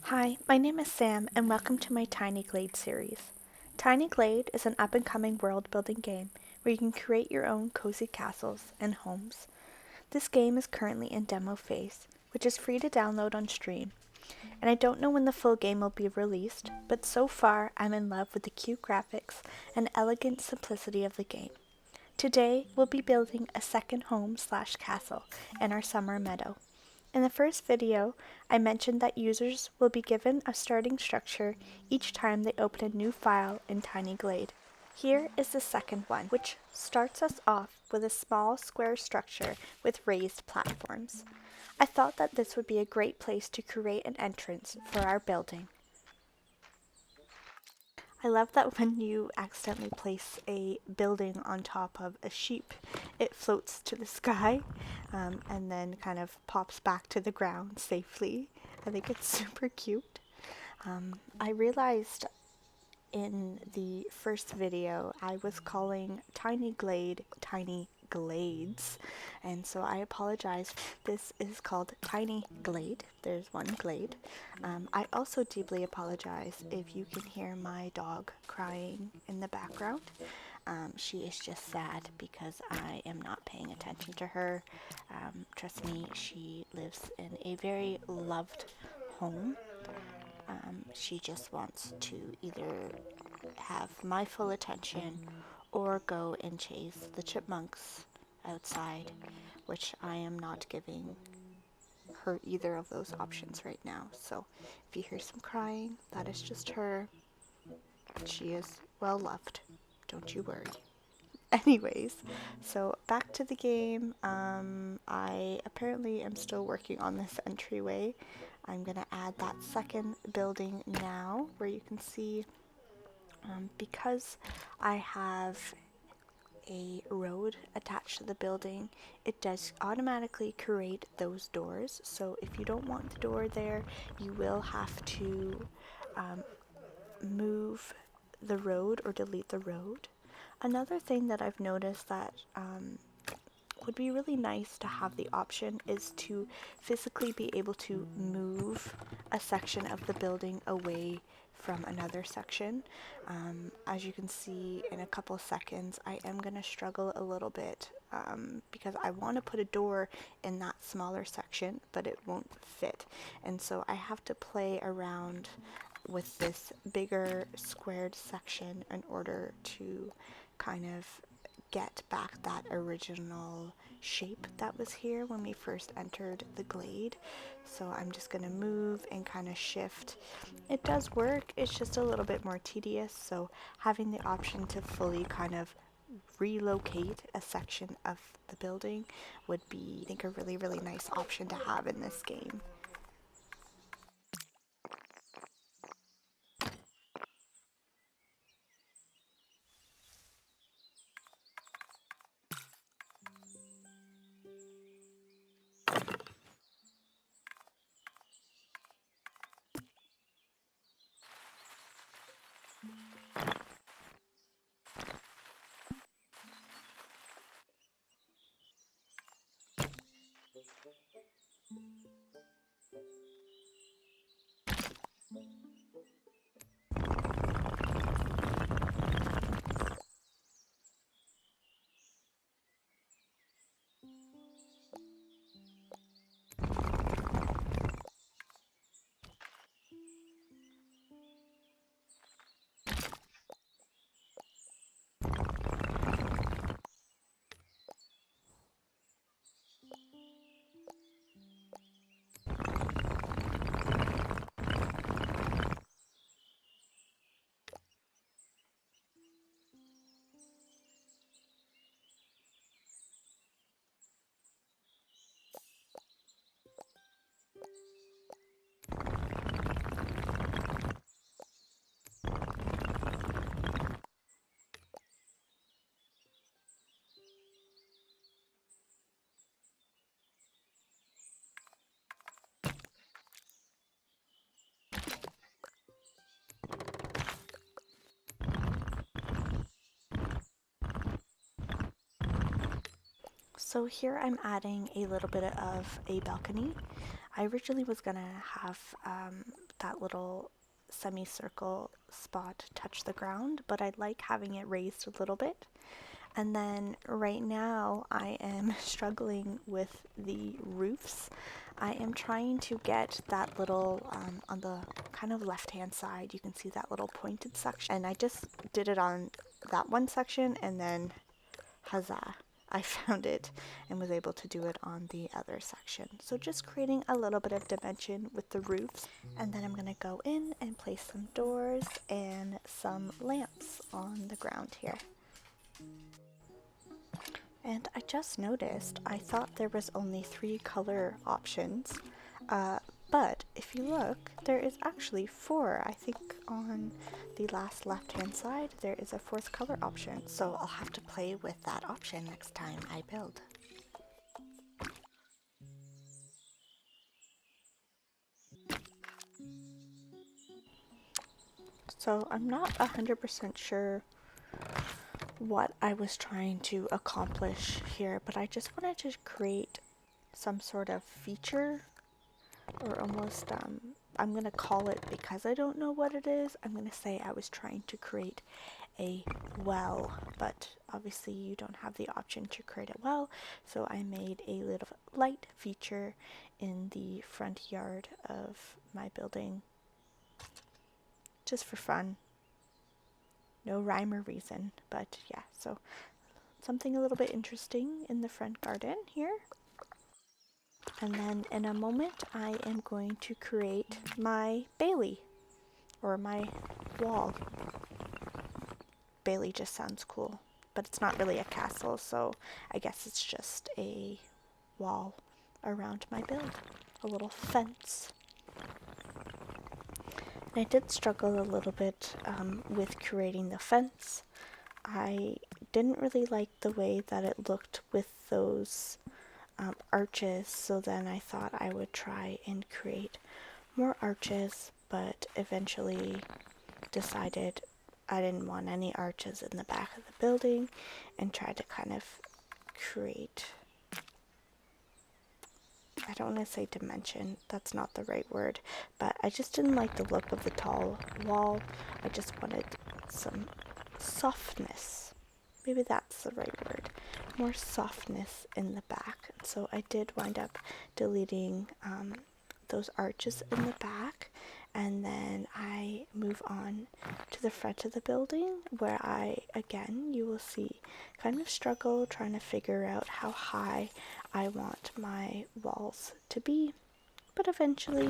Hi, my name is Sam, and welcome to my Tiny Glade series. Tiny Glade is an up-and-coming world-building game where you can create your own cozy castles and homes. This game is currently in demo phase, which is free to download on Steam, and I don't know when the full game will be released, but so far I'm in love with the cute graphics and elegant simplicity of the game. Today, we'll be building a second home/castle in our summer meadow. In the first video, I mentioned that users will be given a starting structure each time they open a new file in Tiny Glade. Here is the second one, which starts us off with a small square structure with raised platforms. I thought that this would be a great place to create an entrance for our building. I love that when you accidentally place a building on top of a sheep, it floats to the sky and then kind of pops back to the ground safely. I think it's super cute. I realized in the first video I was calling Tiny Glade Tiny Glades, and so I apologize. This is called Tiny Glade. There's one glade. I also deeply apologize if you can hear my dog crying in the background. She is just sad because I am not paying attention to her. Trust me, she lives in a very loved home. She just wants to either have my full attention or go and chase the chipmunks outside, which I am not giving her either of those options right now. So if you hear some crying, that is just her. She is well loved. Don't you worry. Anyways, so back to the game. I apparently am still working on this entryway. I'm gonna add that second building now, where you can see because I have a road attached to the building, it does automatically create those doors. So if you don't want the door there, you will have to move the road or delete the road. Another thing that I've noticed that would be really nice to have the option is to physically be able to move a section of the building away from another section. As you can see in a couple seconds, I am going to struggle a little bit because I want to put a door in that smaller section, but it won't fit. And so I have to play around with this bigger squared section in order to kind of get back that original shape that was here when we first entered the glade. So I'm just going to move and kind of shift. It does work, it's just a little bit more tedious, so having the option to fully kind of relocate a section of the building would be, I think, a really nice option to have in this game. So here I'm adding a little bit of a balcony. I originally was gonna have that little semicircle spot touch the ground, but I like having it raised a little bit. And then right now I am struggling with the roofs. I am trying to get that little, on the kind of left-hand side, you can see that little pointed section. And I just did it on that one section, and then huzzah, I found it and was able to do it on the other section. So just creating a little bit of dimension with the roofs. And then I'm going to go in and place some doors and some lamps on the ground here. And I just noticed, I thought there was only 3 color options, but if you look, there is actually 4. I think on the last left-hand side, there is a 4th color option, so I'll have to play with that option next time I build. So I'm not 100% sure what I was trying to accomplish here, but I just wanted to create some sort of feature, or almost, I'm going to call it, because I don't know what it is, I'm going to say I was trying to create a well, but obviously you don't have the option to create a well, so I made a little light feature in the front yard of my building, just for fun. No rhyme or reason, but yeah, so something a little bit interesting in the front garden here. And then in a moment I am going to create my bailey, or my wall. Bailey just sounds cool, but it's not really a castle, so I guess it's just a wall around my build, a little fence. And I did struggle a little bit with creating the fence. I didn't really like the way that it looked with those arches, so then I thought I would try and create more arches, but eventually decided I didn't want any arches in the back of the building, and tried to kind of create, I don't want to say dimension, that's not the right word, but I just didn't like the look of the tall wall. I just wanted some softness. Maybe that's the right word. More softness in the back. So I did wind up deleting those arches in the back, and then I move on to the front of the building, where I, again, you will see, kind of struggle trying to figure out how high I want my walls to be. But eventually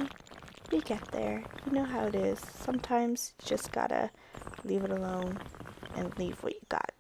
we get there. You know how it is. Sometimes you just gotta leave it alone and leave what you got.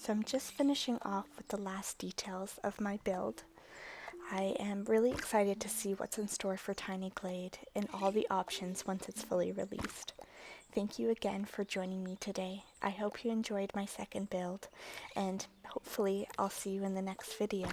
So I'm just finishing off with the last details of my build. I am really excited to see what's in store for Tiny Glade and all the options once it's fully released. Thank you again for joining me today. I hope you enjoyed my second build, and hopefully I'll see you in the next video.